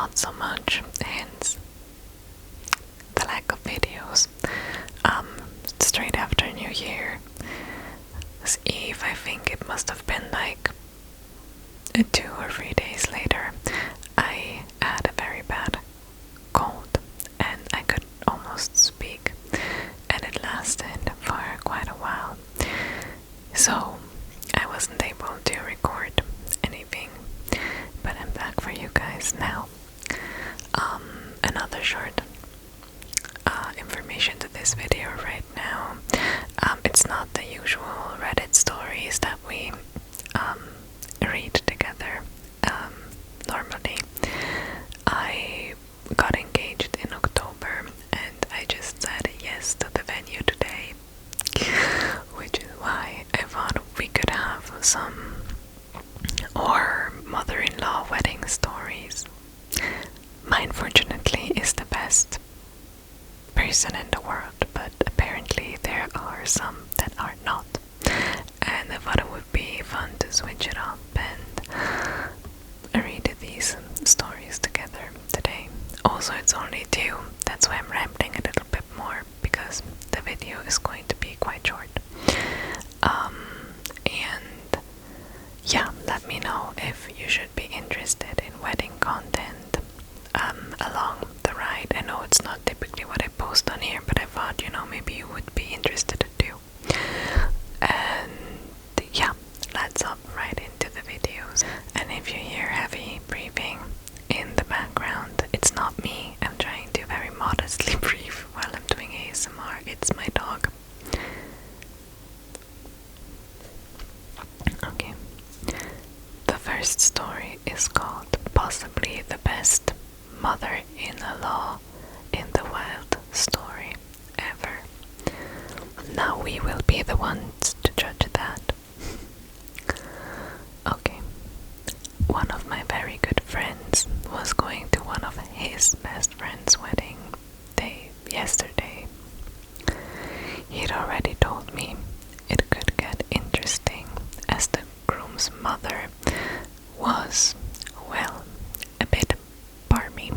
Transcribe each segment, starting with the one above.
not so much, hence the lack of videos. Straight after New Year's Eve, I think it must have been like 2 or 3 days later, I had a very bad cold and I could almost speak, and it lasted for quite a while. So I wasn't able to record anything, but I'm back for you guys now. Another short information to this video right now. It's not the usual Reddit stories that we read together. Normally, I got engaged in October and I just said yes to the venue today, which is why I thought we could have some or mother-in-law wedding stories. Mine, fortunately, is the best person in the world, but apparently there are some that are not. And I thought it would be fun to switch it up and read these stories together today. Also, it's only 2, that's why I'm rambling a little bit more, because the video is going to be quite short. And yeah, let me know if you should be interested in wedding content along the ride. I know it's not typically what I post on here, but I thought, maybe you would be interested too. And yeah, let's hop right into the videos. And if you hear heavy breathing in the background, it's not me. I'm trying to very modestly breathe while I'm doing ASMR. It's my dog. Okay. The first story is called Possibly the Best Mother-in-Law in the Wild Story Ever. Now we will be the ones to judge that. Okay. One of my very good friends was going to one of his best friend's wedding day yesterday. He'd already told me it could get interesting, as the groom's mother was, well, a bit barmy.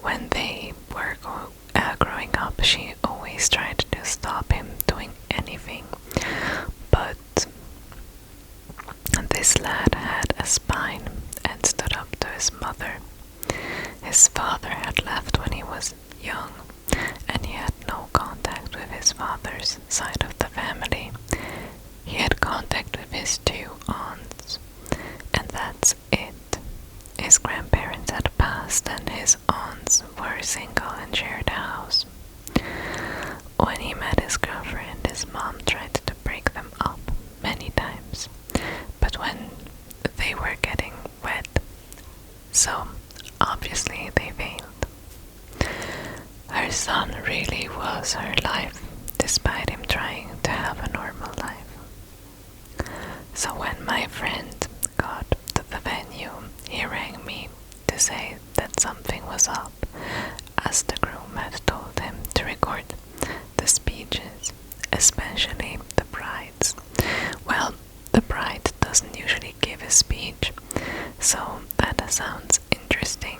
When they were growing up, she always tried to stop him doing anything, but this lad had a spine and stood up to his mother. His father had left when he was young, and he had no contact with his father's side of the family. He had contact with his 2 aunts, and that's it. His grandparents had passed and his aunts were single and shared a house. When he met his girlfriend, his mom tried to break them up many times, but when they were getting wet, so obviously they failed. Her son really was her life, despite him trying to have a normal life. So when my friend got to the venue, he rang me to say that something was up, as the groom had told him to record the speeches, especially the bride's. Well, the bride doesn't usually give a speech, so that sounds interesting.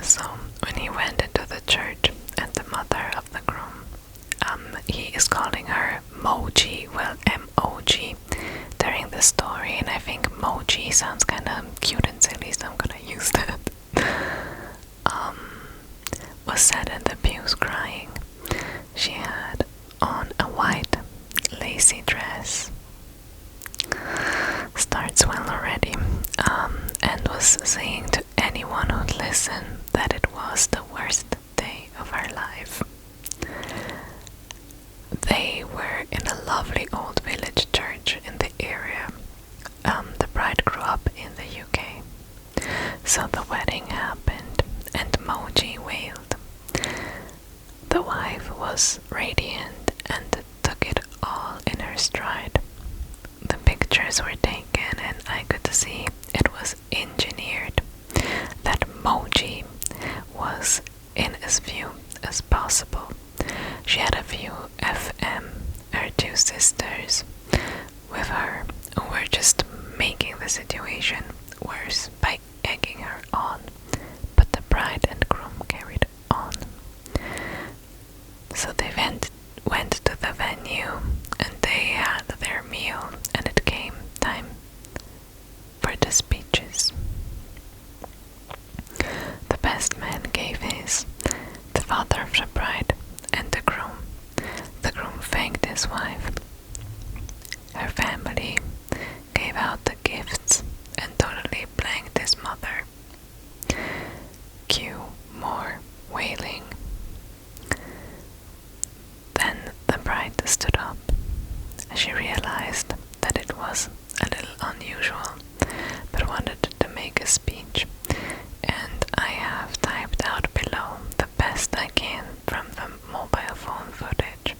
So when he went into the church, and the mother of the groom, he is calling her Moji, well, M-O-G, during the story, and I think Moji sounds kind of cute and silly, so I'm gonna use that. Was sat in the pews crying. She had on a white lacy dress. Starts well already. And was saying to anyone who'd listen that it was the worst day of her life. They were in a lovely old village church in the area. The bride grew up in the UK. So the wedding happened and Moji wailed. The wife was radiant and took it all in her stride. The pictures were taken and I could see it was engineered that Moji was in as few as possible. She had a few FM, her 2 sisters, with her, who were just the situation worse by egging her on, but the bride and groom carried on. So they went to the venue and they had their meal, and it came time for the speeches. The best man gave his, the father of the bride and the groom. The groom thanked his wife. Her family gave out the gifts and totally blanked his mother. Cue more wailing. Then the bride stood up. She realized that it was a little unusual, but wanted to make a speech, and I have typed out below the best I can from the mobile phone footage.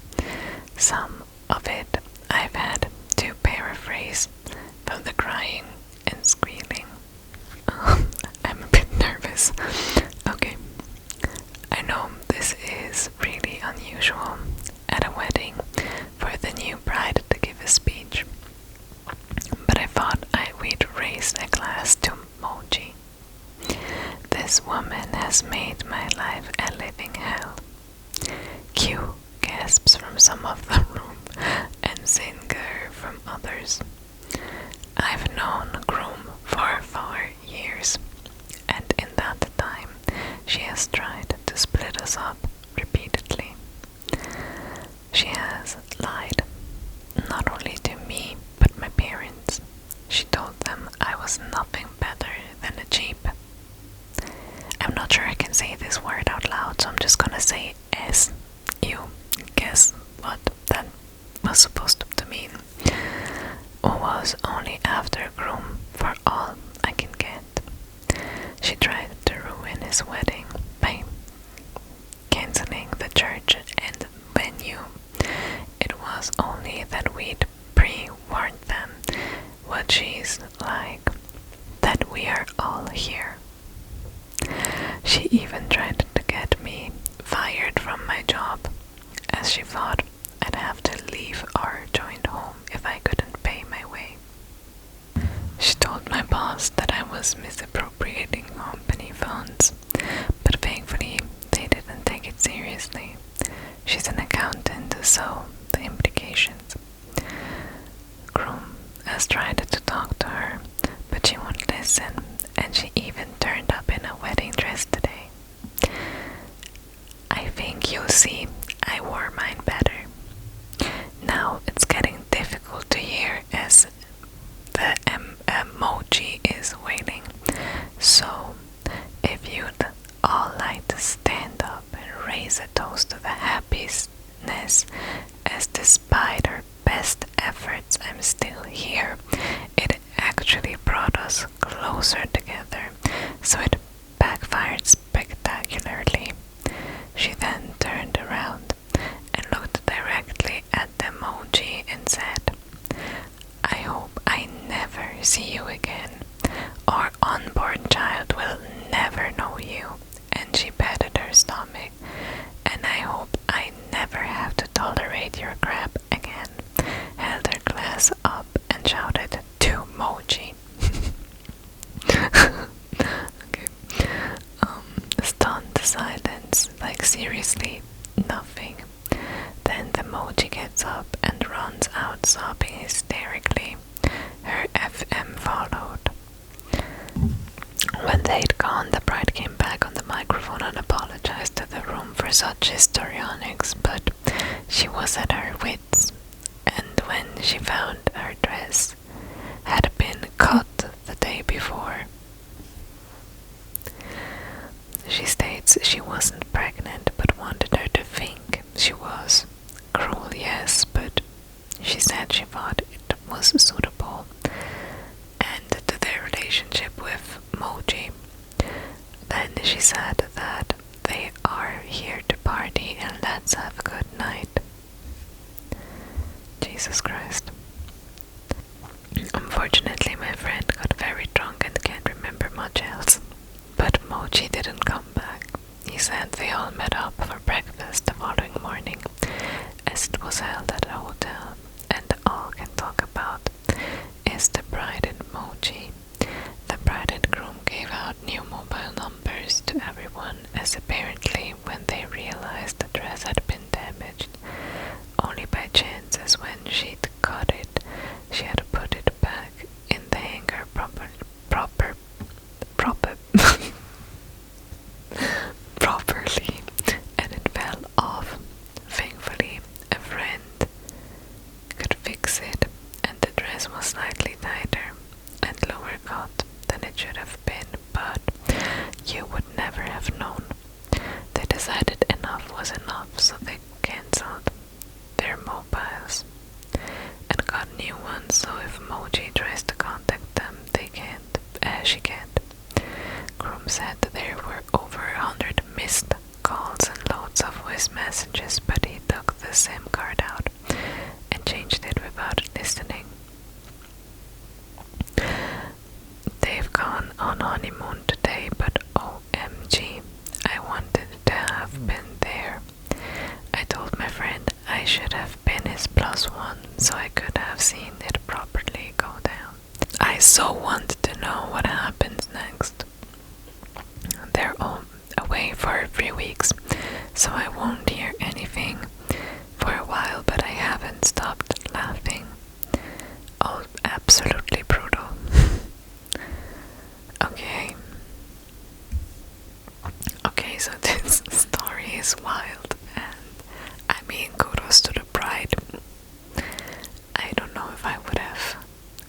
Some of it I've had to paraphrase from the crying and squealing. I'm a bit nervous. Okay. I know this is really unusual at a wedding for the new bride to give a speech, but I thought we'd raise a glass to Moji. This woman has made my life a living hell. Cue gasps from some of the room and singer from others. I've known Groom for 4 years, and in that time she has tried to split us up repeatedly. She has lied, not only to me, but my parents. She told them I was nothing better than a cheap. I'm not sure I can say this word out loud, so I'm just gonna say S. You guess what that was supposed to mean. Was only after Groom for all I can get. She tried to ruin his wedding by cancelling the church and venue. It was only that we'd pre-warned them what she's like, that we are all here. She even tried to get me fired from my job, as she thought I'd have to leave our joint home if I couldn't pay my way. She told my boss that I was misappropriating company funds, but thankfully they didn't take it seriously. She's an accountant, so the implications. Groom has tried to talk to her, but she won't listen, and she even turned up in a wedding dress today. I think you'll see I wore mine better. Now it's getting difficult to hear as the emoji is wailing. So if you'd all like to stand up and raise a toast to the happiness, as despite our best efforts I'm still here. It actually brought us closer together, so it backfired spectacularly. She then turned around and looked directly at the emoji and said, I hope I never see you again. Our unborn child will never know you. And she patted her stomach. And I hope I never have to tolerate your crap again. Held her glass up and shouted to Moji. Okay. Stunned silence, like seriously nothing. Then the Moji gets up and runs out sobbing hysterically. Her FM followed. When they'd gone, the bride came back on the microphone and apologized to the room for such histrionics, but she was at her wits, and when she found her dress had been cut the day before. She states she wasn't pregnant, but wanted her to think she was. Cruel, yes, but she said she thought it was suitable, and to their relationship with Moji. Then she said that they are here to party and let's have a good night. Jesus Christ. Unfortunately, my friend got very drunk and can't remember much else. But Moji didn't come back. He said they all met up for breakfast the following morning, as it was held at a hotel, and all can talk about is the bride and Moji. if Moji tries to contact them, she can't. Groom said that there were over 100 missed calls and loads of voice messages, but he took the SIM card out and changed it without listening. They've gone on honeymoon today, but OMG, I wanted to have been there. I told my friend I should have been his +1 so I could have seen it properly go down. I so want to know what happens next. They're all away for 3 weeks, so I won't hear anything for a while, but I haven't stopped laughing. Oh, absolutely brutal. Okay, so this story is wild, and I mean, kudos to the bride. I don't know if I would have,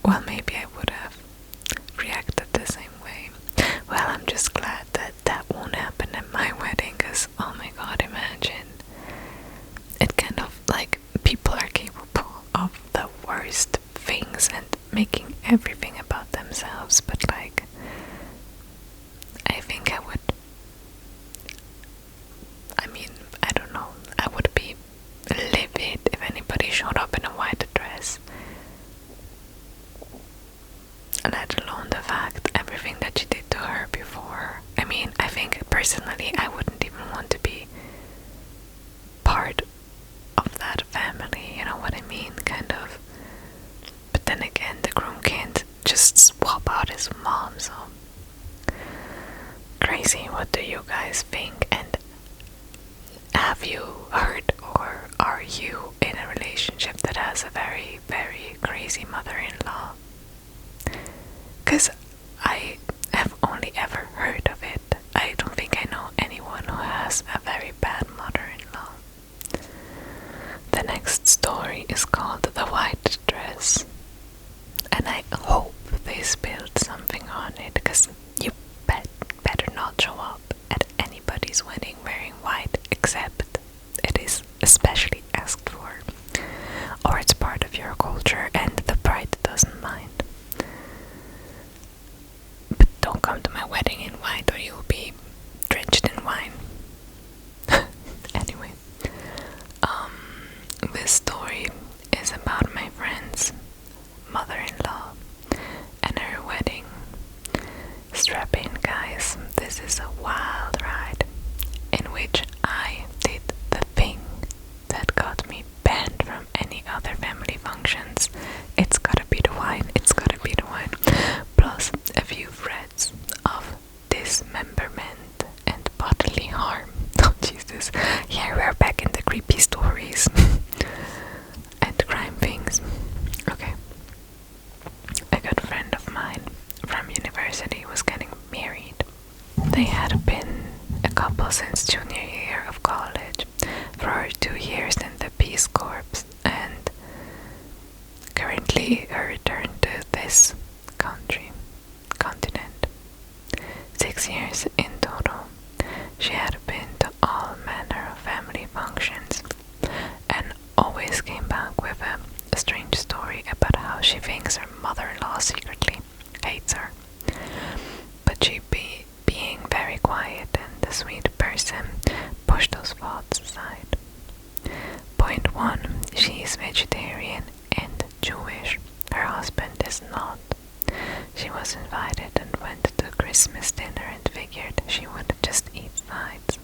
well, maybe I would have reacted the same way. Well, I'm just glad that that won't happen at my wedding, because, oh my god, imagine. It kind of, like, people are capable of the worst things and making everything about themselves, but, like, I think I would, I don't know, I would be livid if anybody showed up in a white dress. Let alone the fact, everything that she did to her before. I mean, I think personally I wouldn't even want to be part of that family, you know what I mean, kind of. But then again, the groom can't just swap out his mom, so crazy. What do you guys think? And have you heard, or are you in a relationship that has a very, very crazy mother-in-law? Because I have only ever heard of it. I don't think I know anyone who has a very bad mother-in-law. The next story is called The White Dress, and I hope they spilled something on it, because you better not show up at anybody's wedding wearing white, except it is especially asked for, or it's part of your culture and the bride doesn't mind. But don't come to my wedding in white or you'll be drenched in wine. Anyway, this story is about my friend's mother-in-law and her wedding. Strap in, guys, this is a wild ride in which I did the thing that got me banned from any other family functions. It's gotta be the wine, plus a few threads of dismemberment and bodily harm. Oh Jesus, here we're back in the creepy stories and crime things. Okay, a good friend of mine from university was getting married. They had been a couple since junior year of college, for 2 years in the Peace Corps, and currently a return to this continent. 6 years in total. She had been to all manner of family functions, and always came back with a strange story about how she thinks her mother-in-law secretly hates her. But she, being very quiet and a sweet person, pushed those thoughts aside. Point 1. She is vegetarian and Jewish. Her husband is not. She was invited and went to Christmas dinner and figured she would just eat sides,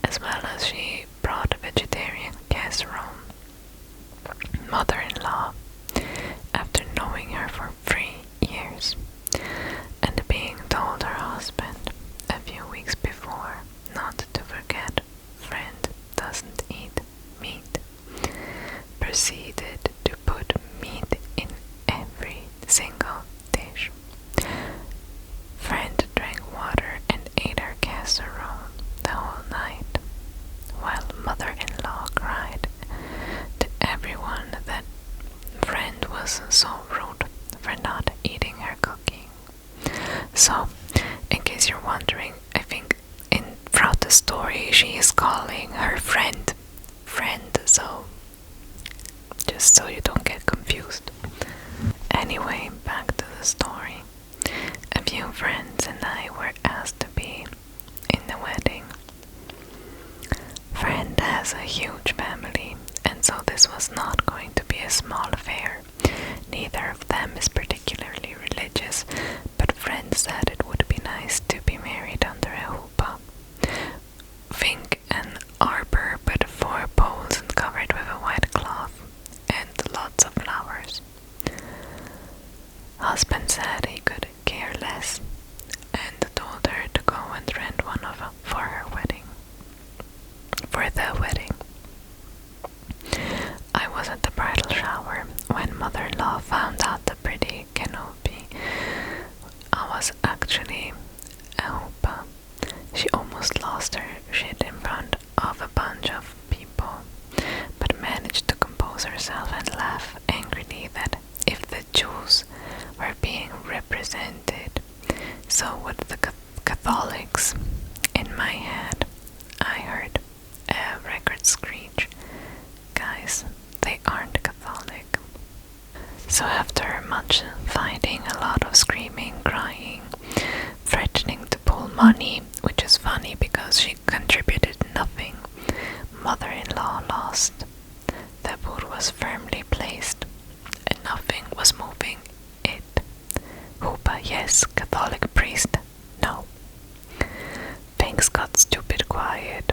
as well as she brought a vegetarian casserole. Mother-in-law, after knowing her for 3 years and being told her husband a few weeks before not to forget friend doesn't eat meat, proceeded to put meat in every single dish. Friend drank water and ate her casserole the whole night, while mother-in-law cried to everyone that friend was so rude for not eating her cooking. So, in case you're wondering, I think throughout the story she is calling her friend, so just so you don't get confused. them is particularly religious, but friends said it would be nice to be married under a huppah. Think an arbor but 4 poles and covered with a white cloth, and lots of flowers. Husband said he could care less, and told her to go and rent one for her wedding. For the wedding. I was at the bridal shower when mother-in-law found out the pretty canopy was actually a huppah. She almost lost her shit in front of a bunch of people, but managed to compose herself and laugh angrily that if the Jews were being represented, so would the Catholics. In my head, I heard a record screech. Guys, they aren't Catholic. So after much fighting, a lot of screaming, crying, threatening to pull money, which is funny because she contributed nothing, mother-in-law lost. The boot was firmly placed, and nothing was moving it. Huppah, yes. Catholic priest, no. Things got stupid quiet.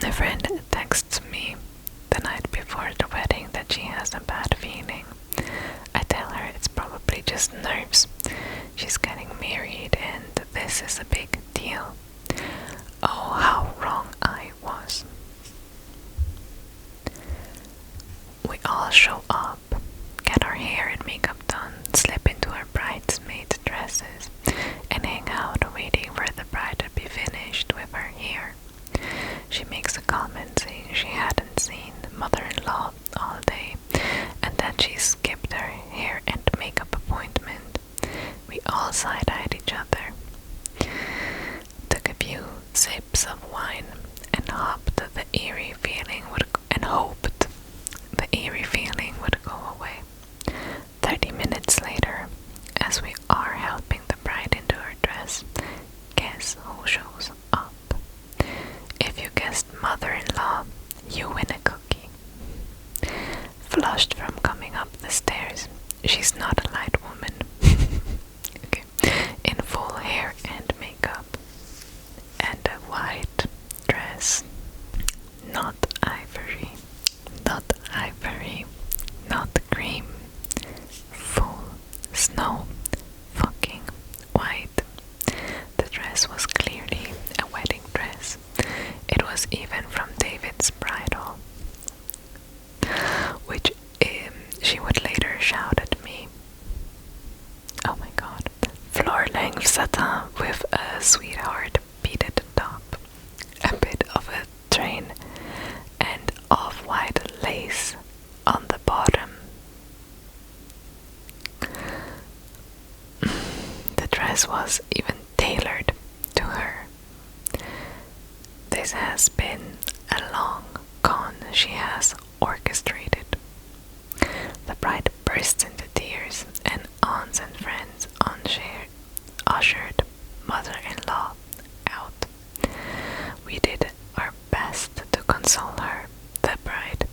A friend texts me the night before the wedding that she has a bad feeling. I tell her it's probably just nerves. She's getting married and this is a big deal. Oh, how wrong I was. We all show up, get our hair and makeup done, slip into our bridesmaid dresses, and hang out waiting for the bride to be finished with her hair. She makes a comment saying she hadn't seen mother-in-law all day and that she skipped her hair and makeup appointment. We all side-eyed each other, took a few sips of wine, and hoped the eerie feeling would go away. 30 minutes later, as we are helping the bride into her dress, guess who shows up? If you guessed mother-in-law, you win a cookie. Flushed from coming up the stairs, she's not a light woman. Okay. In full hair and makeup, and a white dress. Not ivory, not cream. Full snow fucking white. The dress was clearly a wedding dress. It was even from David's bridal, which she would later shout at me. Oh my god. Floor-length satin with a sweetheart beaded top, a bit of a train, and off-white lace on the bottom. The dress was even tailored to her. This has been a long con she has orchestrated. The bride bursts into tears, and aunts and friends ushered mother-in-law out. We did our best to console her. The bride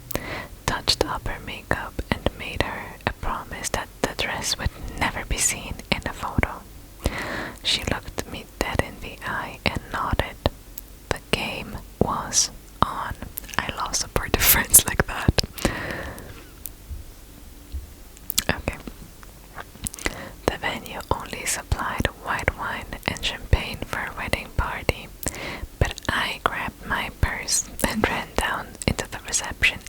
touched up her makeup and made her a promise that the dress would never be seen in a photo. She looked me dead in the eye and nodded. The game was on. I love supportive friends like that. Okay. The venue only supplied white wine and champagne for a wedding party, but I grabbed my purse and ran down into the reception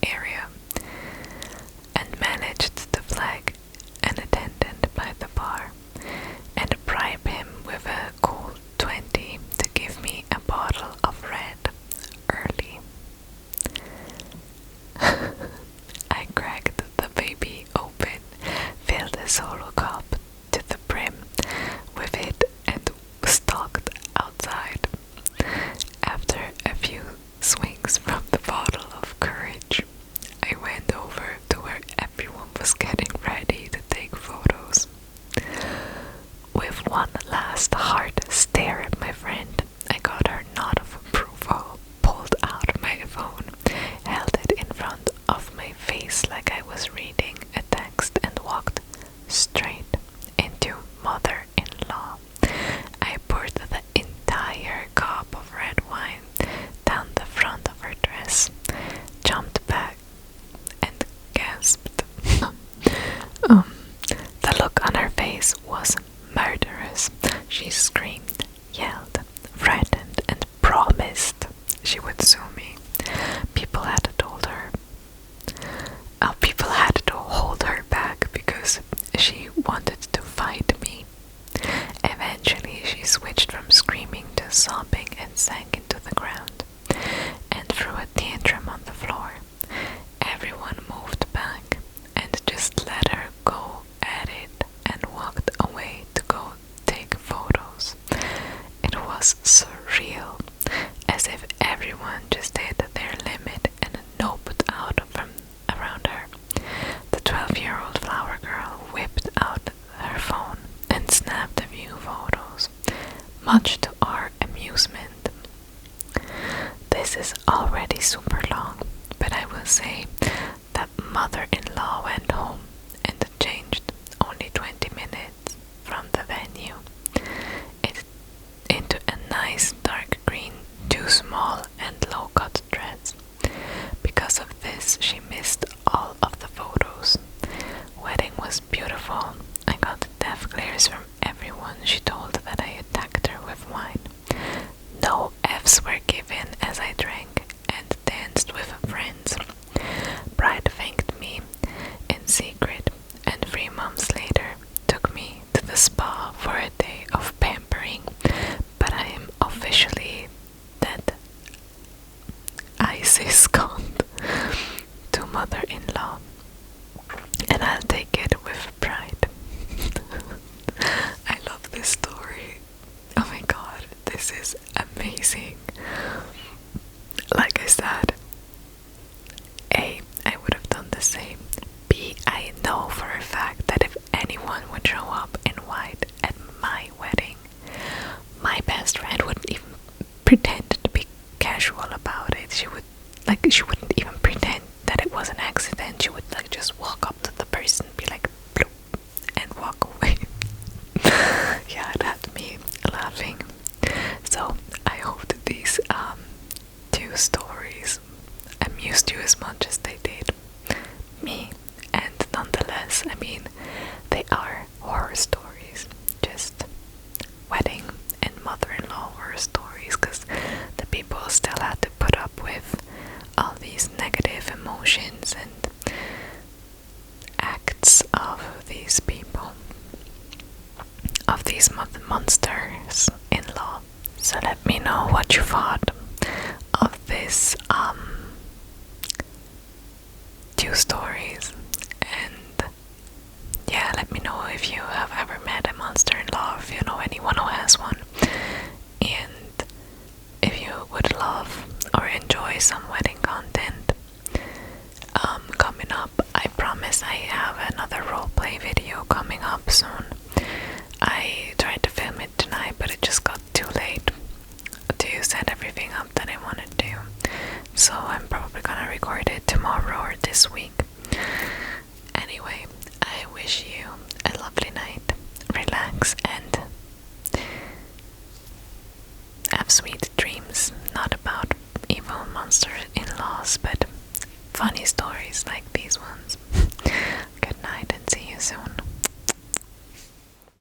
area and managed to flag an attendant by the bar and bribe him with a cool 20 to give me a bottle of red early. I cracked the baby open, filled a solo cup to the brim with it, and stalked outside. After a few swings from the bottle of courage, I went over to where everyone was getting ready to take photos. With one last hard stare at my friend, I got her nod of approval, pulled out my phone, held it in front of my face like I was reading a text go at it and walked away to go take photos. It was surreal, as if everyone just hit their limit and noped out from around her. The 12-year-old flower girl whipped out her phone and snapped a few photos, much to our amusement. This is already super long, but I will say that mother-in-law went home and changed only 20 minutes from the venue into a nice dark green, too small and low-cut dress. Because of this, she missed all of the photos. Wedding was beautiful. I got death glares from everyone. She told that I attacked her with wine. No F's were given as I drank and danced with friends. Bride thanked me in secret, and 3 months later took me to the spa for a day of pampering, but I am officially dead. Isis called to mother-in-law, and I'll take it with pride. I love this story. Oh my god, this is amazing. Like I said, A, I would have done the same. B, I know for a fact that if anyone would show up in white at my wedding, my best friend wouldn't even pretend to be casual about it. She wouldn't even pretend that it was an accident. She would just walk up to the person, be like, bloop, and walk away. Yeah, it had me laughing. So I hope that these 2 stories amused you as much as they did me. And nonetheless, I mean, they are horror stories, just wedding and mother-in-law horror stories, because the people still had to put up with all these negative emotions and acts of these people, of these monsters-in-law. So let me know what you thought of this 2 stories, and yeah, let me know if you have ever met a monster-in-law, if you know anyone who has one, and if you would love or enjoy some wedding content coming up. I promise I have another roleplay video coming up soon. I tried to film it tonight, but it just got too late to set everything up that I wanted to, so I'm probably gonna record it tomorrow or this week. Anyway, I wish you a lovely night. Relax and have sweet dreams, not about evil monster-in-laws, but funny stories like these ones. Good night and see you soon.